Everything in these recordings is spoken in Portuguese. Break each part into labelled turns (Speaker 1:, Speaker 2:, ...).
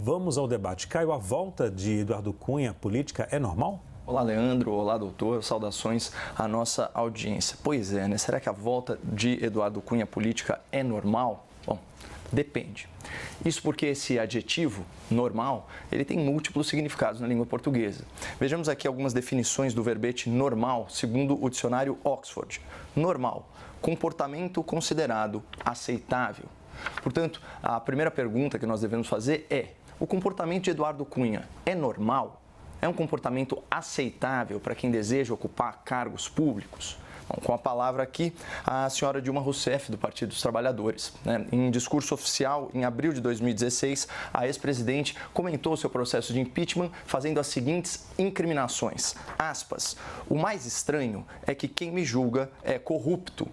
Speaker 1: vamos ao debate. Caio, a volta de Eduardo Cunha à política é normal?
Speaker 2: Olá, Leandro. Olá, doutor. Saudações à nossa audiência. Pois é, né? Será que a volta de Eduardo Cunha à política é normal? Bom, depende. Isso porque esse adjetivo, normal, ele tem múltiplos significados na língua portuguesa. Vejamos aqui algumas definições do verbete normal, segundo o dicionário Oxford. Normal, comportamento considerado aceitável. Portanto, a primeira pergunta que nós devemos fazer é: o comportamento de Eduardo Cunha é normal? É um comportamento aceitável para quem deseja ocupar cargos públicos? Bom, com a palavra aqui, a senhora Dilma Rousseff, do Partido dos Trabalhadores. Em discurso oficial, em abril de 2016, a ex-presidente comentou seu processo de impeachment fazendo as seguintes incriminações. Aspas, o mais estranho é que quem me julga é corrupto.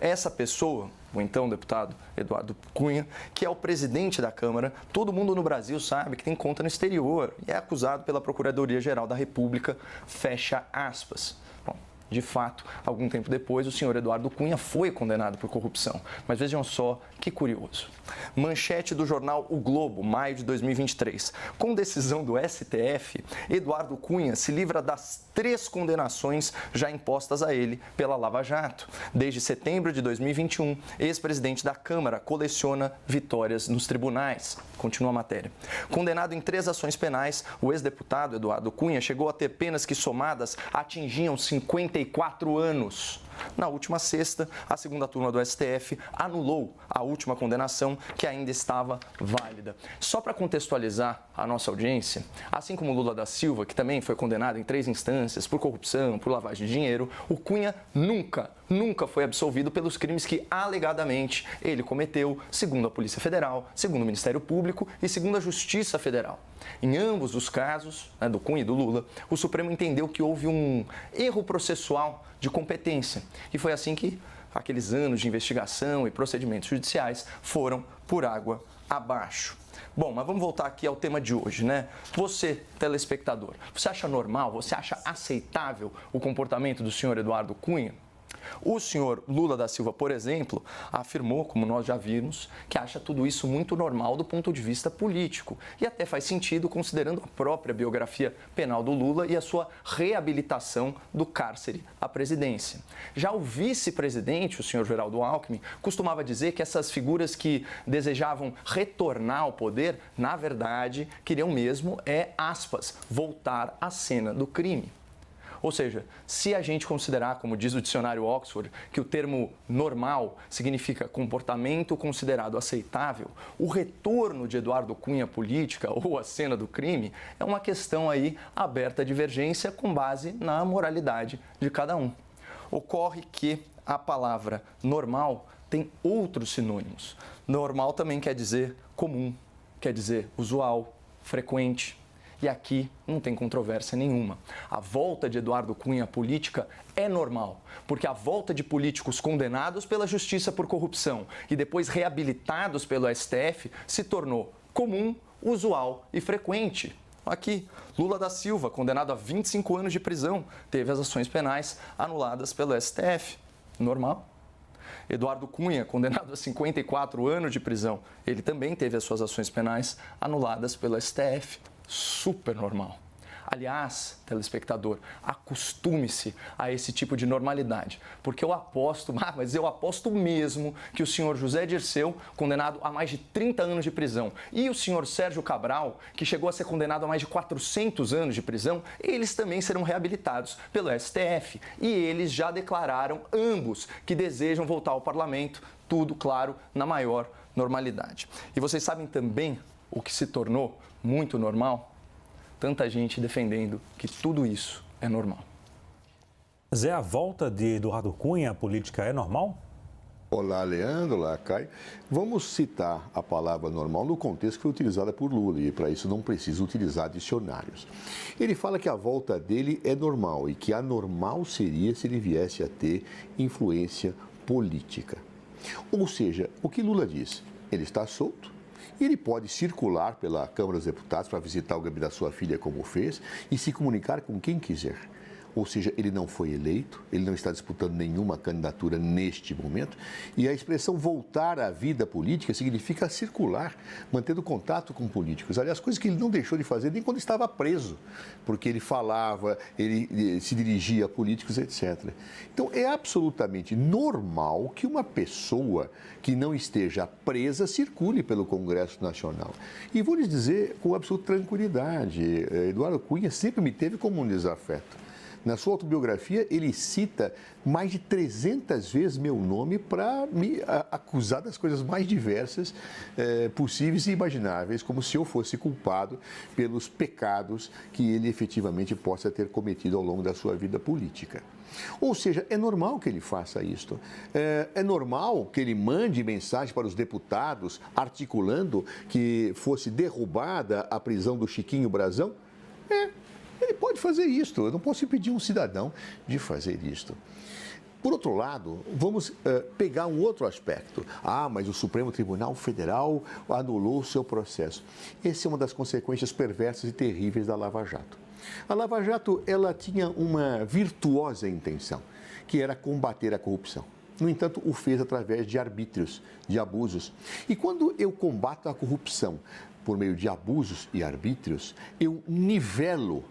Speaker 2: Essa pessoa, o então deputado Eduardo Cunha, que é o presidente da Câmara, todo mundo no Brasil sabe que tem conta no exterior e é acusado pela Procuradoria-Geral da República, fecha aspas. Bom, de fato, algum tempo depois, o senhor Eduardo Cunha foi condenado por corrupção. Mas vejam só que curioso. Manchete do jornal O Globo, maio de 2023. Com decisão do STF, Eduardo Cunha se livra das 3 condenações já impostas a ele pela Lava Jato. Desde setembro de 2021, ex-presidente da Câmara coleciona vitórias nos tribunais. Continua a matéria. Condenado em 3 ações penais, o ex-deputado Eduardo Cunha chegou a ter penas que somadas atingiam 54 anos. Na última sexta, a segunda turma do STF anulou a última condenação que ainda estava válida. Só para contextualizar a nossa audiência, assim como Lula da Silva, que também foi condenado em 3 instâncias por corrupção, por lavagem de dinheiro, o Cunha nunca foi absolvido pelos crimes que alegadamente ele cometeu, segundo a Polícia Federal, segundo o Ministério Público e segundo a Justiça Federal. Em ambos os casos, do Cunha e do Lula, o Supremo entendeu que houve um erro processual de competência. E foi assim que aqueles anos de investigação e procedimentos judiciais foram por água abaixo. Bom, mas vamos voltar aqui ao tema de hoje, né? Você, telespectador, você acha normal, você acha aceitável o comportamento do senhor Eduardo Cunha? O senhor Lula da Silva, por exemplo, afirmou, como nós já vimos, que acha tudo isso muito normal do ponto de vista político. E até faz sentido considerando a própria biografia penal do Lula e a sua reabilitação do cárcere à presidência. Já o vice-presidente, o senhor Geraldo Alckmin, costumava dizer que essas figuras que desejavam retornar ao poder, na verdade, queriam mesmo, aspas, voltar à cena do crime. Ou seja, se a gente considerar, como diz o dicionário Oxford, que o termo normal significa comportamento considerado aceitável, o retorno de Eduardo Cunha à política ou à cena do crime é uma questão aí aberta à divergência com base na moralidade de cada um. Ocorre que a palavra normal tem outros sinônimos. Normal também quer dizer comum, quer dizer usual, frequente. E aqui não tem controvérsia nenhuma. A volta de Eduardo Cunha à política é normal, porque a volta de políticos condenados pela Justiça por corrupção e depois reabilitados pelo STF se tornou comum, usual e frequente. Aqui, Lula da Silva, condenado a 25 anos de prisão, teve as ações penais anuladas pelo STF. Normal. Eduardo Cunha, condenado a 54 anos de prisão, ele também teve as suas ações penais anuladas pelo STF. Super normal. Aliás, telespectador, acostume-se a esse tipo de normalidade, porque eu aposto mesmo que o senhor José Dirceu, condenado a mais de 30 anos de prisão, e o senhor Sérgio Cabral, que chegou a ser condenado a mais de 400 anos de prisão, eles também serão reabilitados pelo STF. E eles já declararam, ambos, que desejam voltar ao parlamento, tudo, claro, na maior normalidade. E vocês sabem também o que se tornou muito normal? Tanta gente defendendo que tudo isso é normal.
Speaker 1: Zé, a volta de Eduardo Cunha à política é normal?
Speaker 3: Olá, Leandro, olá, Caio. Vamos citar a palavra normal no contexto que foi utilizada por Lula e para isso não precisa utilizar dicionários. Ele fala que a volta dele é normal e que anormal seria se ele viesse a ter influência política. Ou seja, o que Lula diz? Ele está solto. E ele pode circular pela Câmara dos Deputados para visitar o gabinete da sua filha, como fez, e se comunicar com quem quiser. ou seja, ele não foi eleito, ele não está disputando nenhuma candidatura neste momento, e a expressão voltar à vida política significa circular, mantendo contato com políticos. Aliás, coisas que ele não deixou de fazer nem quando estava preso, porque ele falava, ele se dirigia a políticos, etc. Então, é absolutamente normal que uma pessoa que não esteja presa circule pelo Congresso Nacional. E vou lhes dizer com absoluta tranquilidade, Eduardo Cunha sempre me teve como um desafeto. Na sua autobiografia, ele cita mais de 300 vezes meu nome para me acusar das coisas mais diversas possíveis e imagináveis, como se eu fosse culpado pelos pecados que ele efetivamente possa ter cometido ao longo da sua vida política. Ou seja, é normal que ele faça isto. É normal que ele mande mensagem para os deputados articulando que fosse derrubada a prisão do Chiquinho Brazão? Ele pode fazer isto. Eu não posso impedir um cidadão de fazer isto. Por outro lado, vamos pegar um outro aspecto. Mas o Supremo Tribunal Federal anulou o seu processo. Essa é uma das consequências perversas e terríveis da Lava Jato. A Lava Jato, ela tinha uma virtuosa intenção, que era combater a corrupção. No entanto, o fez através de arbítrios, de abusos. E quando eu combato a corrupção por meio de abusos e arbítrios, eu nivelo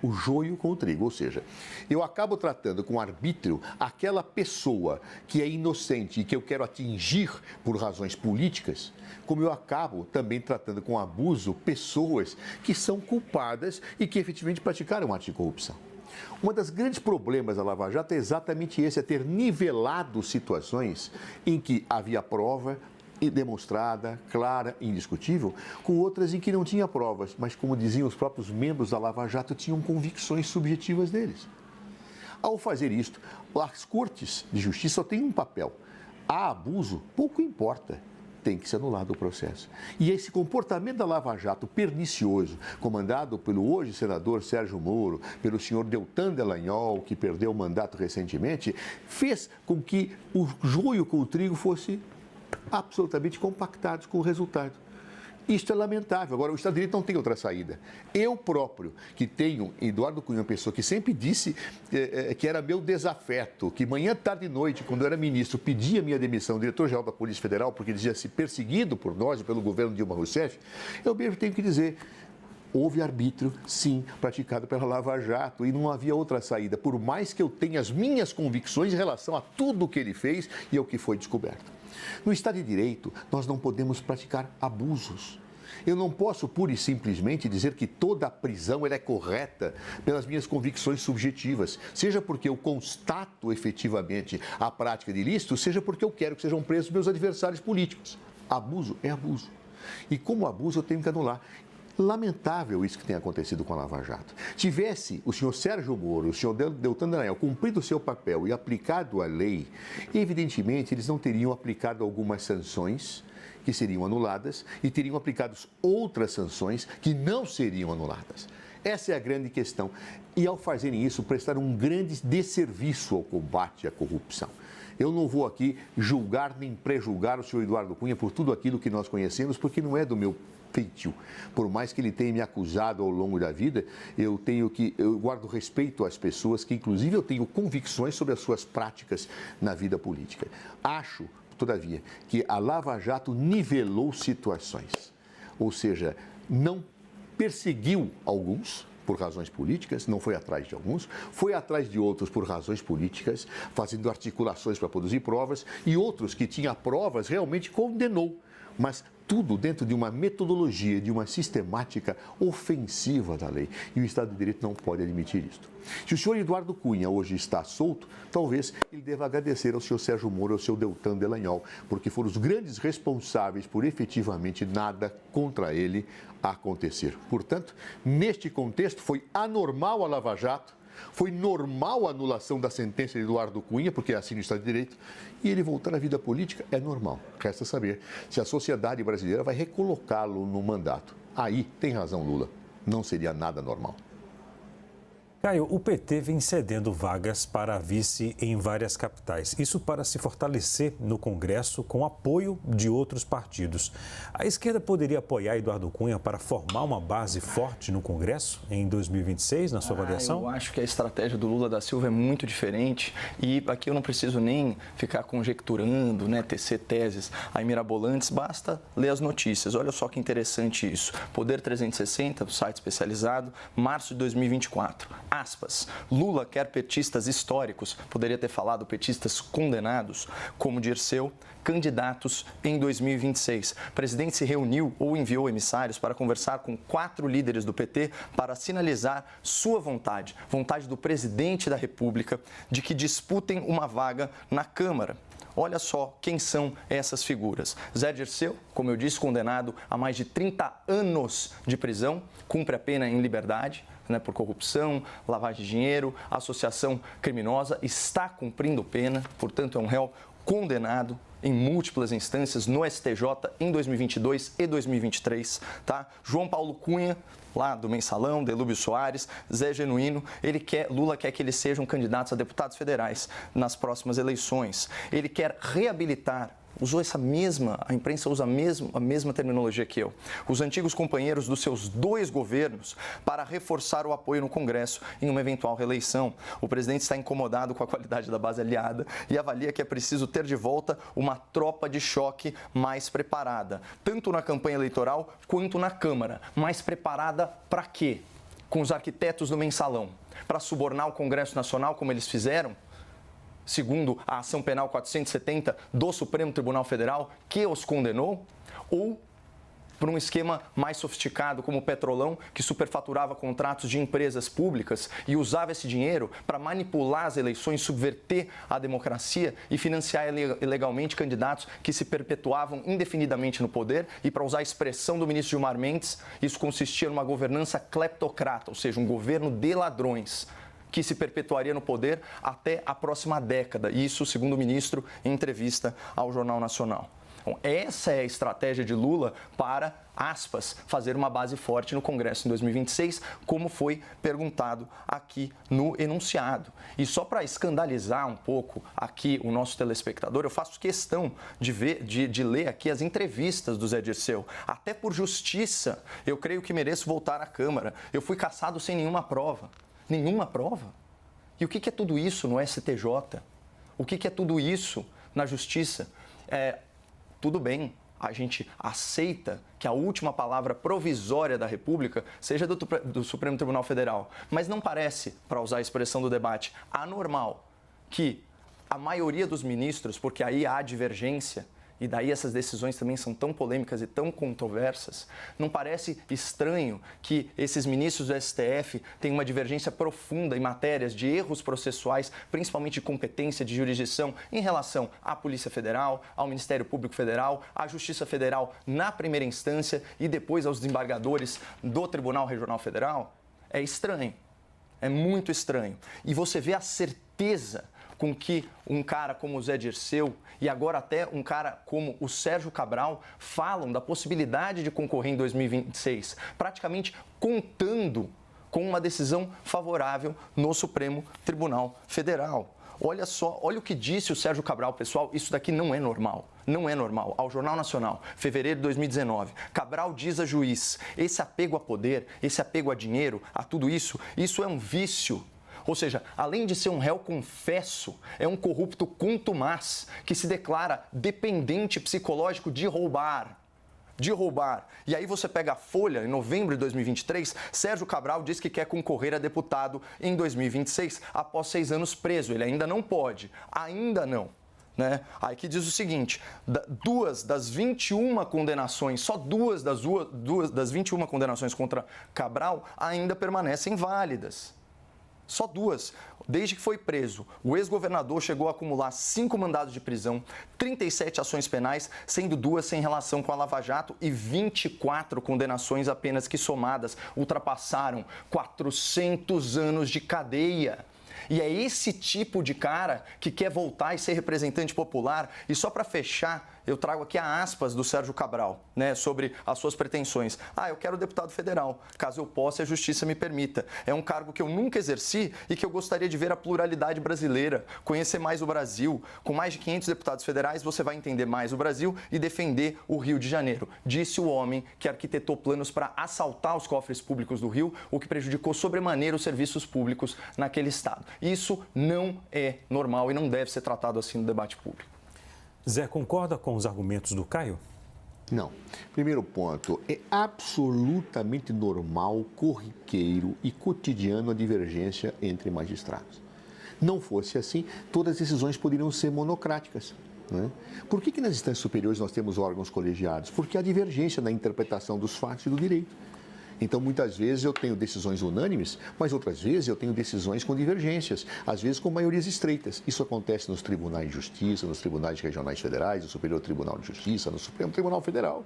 Speaker 3: o joio com o trigo, ou seja, eu acabo tratando com arbítrio aquela pessoa que é inocente e que eu quero atingir por razões políticas, como eu acabo também tratando com abuso pessoas que são culpadas e que efetivamente praticaram ato de corrupção. Um dos grandes problemas da Lava Jato é exatamente esse, é ter nivelado situações em que havia prova demonstrada, clara, indiscutível, com outras em que não tinha provas, mas, como diziam os próprios membros da Lava Jato, tinham convicções subjetivas deles. Ao fazer isto, as cortes de justiça só têm um papel. Há abuso, pouco importa, tem que ser anulado o processo. E esse comportamento da Lava Jato pernicioso, comandado pelo hoje senador Sérgio Moro, pelo senhor Deltan Dallagnol, que perdeu o mandato recentemente, fez com que o joio com o trigo fosse absolutamente compactados com o resultado. Isto é lamentável. Agora, o Estado de Direito não tem outra saída. Eu próprio, que tenho, Eduardo Cunha, uma pessoa que sempre disse que era meu desafeto, que manhã, tarde e noite, quando eu era ministro, pedia minha demissão, diretor-geral da Polícia Federal, porque dizia-se perseguido por nós e pelo governo Dilma Rousseff, eu mesmo tenho que dizer, houve arbítrio, sim, praticado pela Lava Jato e não havia outra saída, por mais que eu tenha as minhas convicções em relação a tudo o que ele fez e ao que foi descoberto. No Estado de Direito, nós não podemos praticar abusos. Eu não posso pura e simplesmente dizer que toda a prisão é correta pelas minhas convicções subjetivas, seja porque eu constato efetivamente a prática de ilícito, seja porque eu quero que sejam presos meus adversários políticos. Abuso é abuso. E como abuso eu tenho que anular. Lamentável isso que tem acontecido com a Lava Jato. Tivesse o senhor Sérgio Moro, o senhor Deltan Dallagnol cumprido o seu papel e aplicado a lei, evidentemente eles não teriam aplicado algumas sanções que seriam anuladas e teriam aplicado outras sanções que não seriam anuladas. Essa é a grande questão. E ao fazerem isso, prestaram um grande desserviço ao combate à corrupção. Eu não vou aqui julgar nem prejulgar o senhor Eduardo Cunha por tudo aquilo que nós conhecemos, porque não é do meu feitio. Por mais que ele tenha me acusado ao longo da vida, eu guardo respeito às pessoas que, inclusive, eu tenho convicções sobre as suas práticas na vida política. Acho, todavia, que a Lava Jato nivelou situações, ou seja, não perseguiu alguns por razões políticas, não foi atrás de alguns, foi atrás de outros por razões políticas, fazendo articulações para produzir provas, e outros que tinham provas realmente condenou, mas tudo dentro de uma metodologia, de uma sistemática ofensiva da lei. E o Estado de Direito não pode admitir isto. Se o senhor Eduardo Cunha hoje está solto, talvez ele deva agradecer ao senhor Sérgio Moro, ao senhor Deltan Dallagnol, porque foram os grandes responsáveis por efetivamente nada contra ele acontecer. Portanto, neste contexto, foi anormal a Lava Jato, foi normal a anulação da sentença de Eduardo Cunha, porque é assim no Estado de Direito, e ele voltar à vida política é normal. Resta saber se a sociedade brasileira vai recolocá-lo no mandato. Aí tem razão Lula, não seria nada normal.
Speaker 1: Caio, o PT vem cedendo vagas para vice em várias capitais. Isso para se fortalecer no Congresso com apoio de outros partidos. A esquerda poderia apoiar Eduardo Cunha para formar uma base forte no Congresso em 2026, na sua avaliação?
Speaker 2: Eu acho que a estratégia do Lula da Silva é muito diferente e aqui eu não preciso nem ficar conjecturando, tecer teses aí mirabolantes, basta ler as notícias. Olha só que interessante isso. Poder 360, site especializado, março de 2024. Aspas, Lula quer petistas históricos, poderia ter falado petistas condenados, como Dirceu, candidatos em 2026. O presidente se reuniu ou enviou emissários para conversar com 4 líderes do PT para sinalizar sua vontade do presidente da República, de que disputem uma vaga na Câmara. Olha só quem são essas figuras. Zé Dirceu, como eu disse, condenado a mais de 30 anos de prisão, cumpre a pena em liberdade, por corrupção, lavagem de dinheiro, associação criminosa, está cumprindo pena, portanto é um réu condenado em múltiplas instâncias no STJ em 2022 e 2023, tá? João Paulo Cunha, lá do Mensalão, Delúbio Soares, Zé Genuíno, Lula quer que eles sejam candidatos a deputados federais nas próximas eleições. Ele quer reabilitar, a imprensa usa a mesma terminologia que eu, os antigos companheiros dos seus 2 governos para reforçar o apoio no Congresso em uma eventual reeleição. O presidente está incomodado com a qualidade da base aliada e avalia que é preciso ter de volta uma tropa de choque mais preparada, tanto na campanha eleitoral quanto na Câmara. Mais preparada para quê? Com os arquitetos do Mensalão? Para subornar o Congresso Nacional, como eles fizeram? Segundo a ação penal 470 do Supremo Tribunal Federal, que os condenou, ou por um esquema mais sofisticado como o Petrolão, que superfaturava contratos de empresas públicas e usava esse dinheiro para manipular as eleições, subverter a democracia e financiar ilegalmente candidatos que se perpetuavam indefinidamente no poder. E para usar a expressão do ministro Gilmar Mendes, isso consistia numa governança cleptocrata, ou seja, um governo de ladrões, que se perpetuaria no poder até a próxima década. Isso, segundo o ministro, em entrevista ao Jornal Nacional. Bom, essa é a estratégia de Lula para, aspas, fazer uma base forte no Congresso em 2026, como foi perguntado aqui no enunciado. E só para escandalizar um pouco aqui o nosso telespectador, eu faço questão de ler aqui as entrevistas do Zé Dirceu. Até por justiça, eu creio que mereço voltar à Câmara. Eu fui cassado sem nenhuma prova. Nenhuma prova? E o que é tudo isso no STJ? O que é tudo isso na Justiça? Tudo bem, a gente aceita que a última palavra provisória da República seja do Supremo Tribunal Federal, mas não parece, para usar a expressão do debate, anormal que a maioria dos ministros, porque aí há divergência, e daí essas decisões também são tão polêmicas e tão controversas, não parece estranho que esses ministros do STF tenham uma divergência profunda em matérias de erros processuais, principalmente de competência de jurisdição em relação à Polícia Federal, ao Ministério Público Federal, à Justiça Federal na primeira instância e depois aos desembargadores do Tribunal Regional Federal? É estranho, é muito estranho. E você vê a certeza com que um cara como o Zé Dirceu e agora até um cara como o Sérgio Cabral falam da possibilidade de concorrer em 2026, praticamente contando com uma decisão favorável no Supremo Tribunal Federal. Olha só, olha o que disse o Sérgio Cabral, pessoal, isso daqui não é normal. Não é normal. Ao Jornal Nacional, fevereiro de 2019, Cabral diz a juiz, esse apego a poder, esse apego a dinheiro, a tudo isso é um vício. Ou seja, além de ser um réu confesso, é um corrupto contumaz que se declara dependente psicológico de roubar. E aí você pega a Folha, em novembro de 2023, Sérgio Cabral diz que quer concorrer a deputado em 2026, após 6 anos preso. Ele ainda não pode, ainda não. Aí que diz o seguinte, 2 das 21 condenações, só 2 das 21 condenações contra Cabral ainda permanecem válidas. Só 2. Desde que foi preso, o ex-governador chegou a acumular 5 mandados de prisão, 37 ações penais, sendo 2 sem relação com a Lava Jato e 24 condenações apenas que somadas ultrapassaram 400 anos de cadeia. E é esse tipo de cara que quer voltar e ser representante popular. E só para fechar eu trago aqui a aspas do Sérgio Cabral, né, sobre as suas pretensões. Eu quero deputado federal, caso eu possa e a justiça me permita. É um cargo que eu nunca exerci e que eu gostaria de ver a pluralidade brasileira, conhecer mais o Brasil. Com mais de 500 deputados federais, você vai entender mais o Brasil e defender o Rio de Janeiro, disse o homem que arquitetou planos para assaltar os cofres públicos do Rio, o que prejudicou sobremaneira os serviços públicos naquele estado. Isso não é normal e não deve ser tratado assim no debate público.
Speaker 1: Zé, concorda com os argumentos do Caio?
Speaker 3: Não. Primeiro ponto, é absolutamente normal, corriqueiro e cotidiano a divergência entre magistrados. Não fosse assim, todas as decisões poderiam ser monocráticas. Né? Por que nas instâncias superiores nós temos órgãos colegiados? Porque há divergência na interpretação dos fatos e do direito. Então, muitas vezes eu tenho decisões unânimes, mas outras vezes eu tenho decisões com divergências, às vezes com maiorias estreitas. Isso acontece nos tribunais de justiça, nos tribunais regionais federais, no Superior Tribunal de Justiça, no Supremo Tribunal Federal.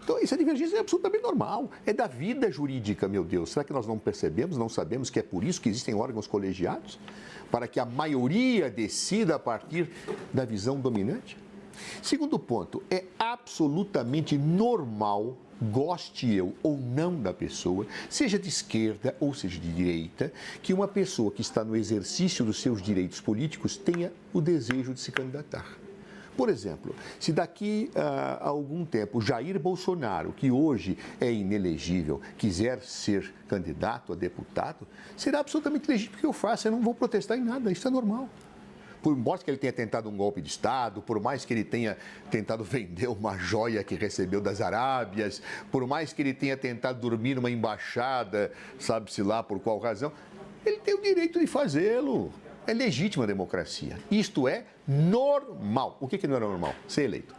Speaker 3: Então, essa divergência é absolutamente normal, é da vida jurídica, meu Deus. Será que nós não percebemos, não sabemos que é por isso que existem órgãos colegiados? Para que a maioria decida a partir da visão dominante? Segundo ponto, é absolutamente normal, goste eu ou não da pessoa, seja de esquerda ou seja de direita, que uma pessoa que está no exercício dos seus direitos políticos tenha o desejo de se candidatar. Por exemplo, se daqui a algum tempo Jair Bolsonaro, que hoje é inelegível, quiser ser candidato a deputado, será absolutamente legítimo que eu faça, eu não vou protestar em nada, isso é normal. Por mais que ele tenha tentado um golpe de Estado, por mais que ele tenha tentado vender uma joia que recebeu das Arábias, por mais que ele tenha tentado dormir numa embaixada, sabe-se lá por qual razão, ele tem o direito de fazê-lo. É legítima a democracia. Isto é normal. O que não é normal? Ser eleito.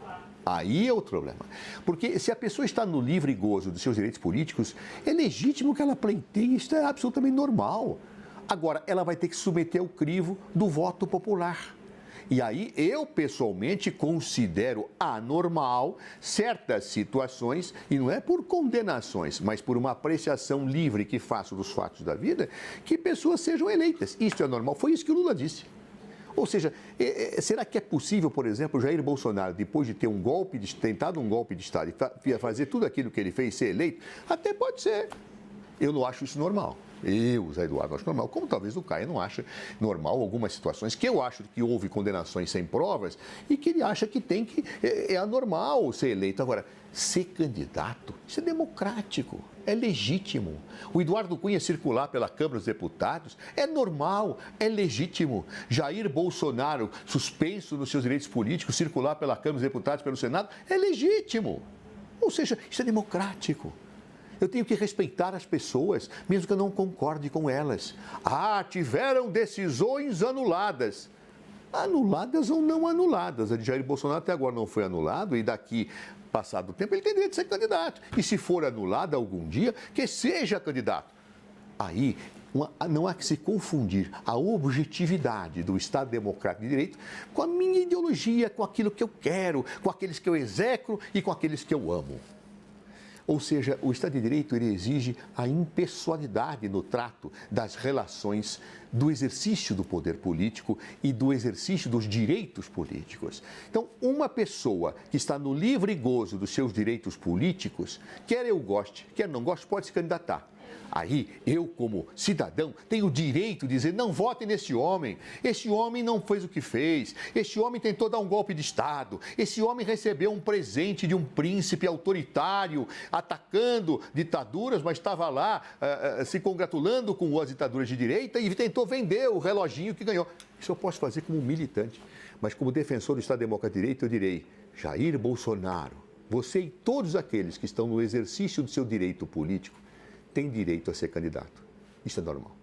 Speaker 3: Aí é outro problema. Porque se a pessoa está no livre gozo dos seus direitos políticos, é legítimo que ela pleiteie, isso é absolutamente normal. Agora, ela vai ter que submeter ao crivo do voto popular. E aí, eu pessoalmente considero anormal certas situações, e não é por condenações, mas por uma apreciação livre que faço dos fatos da vida, que pessoas sejam eleitas. Isso é normal. Foi isso que o Lula disse. Ou seja, será que é possível, por exemplo, Jair Bolsonaro, depois de ter tentado um golpe de Estado e fazer tudo aquilo que ele fez, ser eleito? Até pode ser. Eu não acho isso normal. Eu, Zé Eduardo, acho normal, como talvez o Caio não acha normal algumas situações que eu acho que houve condenações sem provas e que ele acha que é anormal ser eleito. Agora, ser candidato, isso é democrático, é legítimo. O Eduardo Cunha circular pela Câmara dos Deputados é normal, é legítimo. Jair Bolsonaro, suspenso nos seus direitos políticos, circular pela Câmara dos Deputados, pelo Senado, é legítimo. Ou seja, isso é democrático. Eu tenho que respeitar as pessoas, mesmo que eu não concorde com elas. Tiveram decisões anuladas. Anuladas ou não anuladas. A de Jair Bolsonaro até agora não foi anulado e daqui, passado o tempo, ele tem direito de ser candidato. E se for anulada algum dia, que seja candidato. Aí, não há que se confundir a objetividade do Estado Democrático de Direito com a minha ideologia, com aquilo que eu quero, com aqueles que eu execro e com aqueles que eu amo. Ou seja, o Estado de Direito ele exige a impessoalidade no trato das relações do exercício do poder político e do exercício dos direitos políticos. Então, uma pessoa que está no livre gozo dos seus direitos políticos, quer eu goste, quer não goste, pode se candidatar. Aí, eu, como cidadão, tenho o direito de dizer, não votem nesse homem não fez o que fez, este homem tentou dar um golpe de Estado, esse homem recebeu um presente de um príncipe autoritário, atacando ditaduras, mas estava lá se congratulando com as ditaduras de direita e tentou vender o reloginho que ganhou. Isso eu posso fazer como militante, mas como defensor do Estado Democrático de Direito, eu direi, Jair Bolsonaro, você e todos aqueles que estão no exercício do seu direito político, tem direito a ser candidato. Isso é normal.